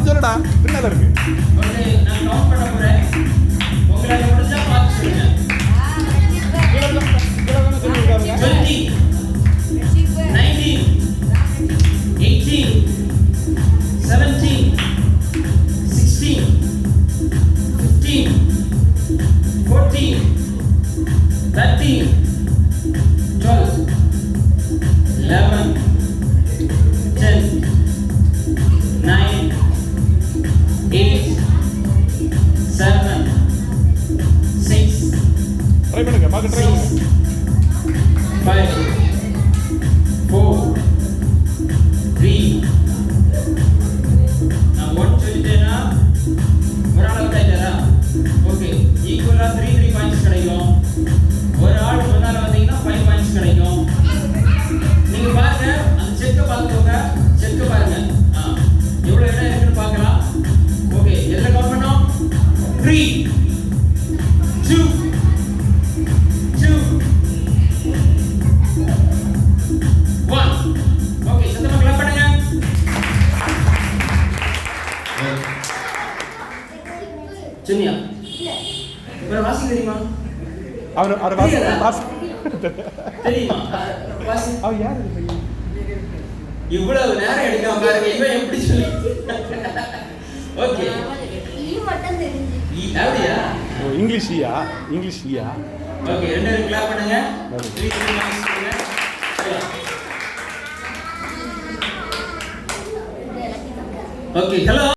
பார்த்து சொல்லுடா, பின்னால இருக்கு. ஓகே, நான் கவுண்ட் பண்ண போறேன். உங்களால முடிஞ்சா பார்த்து சொல்லுங்க. 20, 19, 18, 17, 16, 15, 14, 13, 12, 11, 10, 9, 8, 7, 6, ட்ரை பண்ணுங்க, பார்க்க ட்ரை பண்ணுங்க. 5, 4, 3. நான் 1 சொல்லிட்டேன்னா ஒரு ஆள் அவுட் ஆயிட்டாரா? ஓகே, ஈக்குவலா 3 பாயிண்ட்ஸ் கிடைக்கும். ஒரு ஆள் முன்னால வந்தீங்கன்னா 5 பாயிண்ட்ஸ் கிடைக்கும். நீங்க பாருங்க, அந்த செக்க பார்த்துக்கோங்க. செக்க பாருங்க. எவ்வளவு இடம் இருக்குன்னு பார்க்கலாம். ஓகே, எல்லாம் கவுண்ட் பண்ணோம். 3, 2, 1. ஓகே, சத்தமா கிளாப் பண்ணுங்க. சொன்னியா? வேற வாசி தெரியுமா? அவர் வாசி தெரியுமா? வாசி. அவர் யாரு? இவ்வளவு நேரம் எடுக்காம பாருங்க, இவன் எப்படி சொல்லி. ஓகே, அப்படியா? ஓ, இங்கிலீஷியா? இங்கிலீஷியா? ஓகே, ரெண்டு பேரும் கிளாப் பண்ணுங்க. 3 பாயிண்ட்ஸ் கொடுங்க. Okay, hello.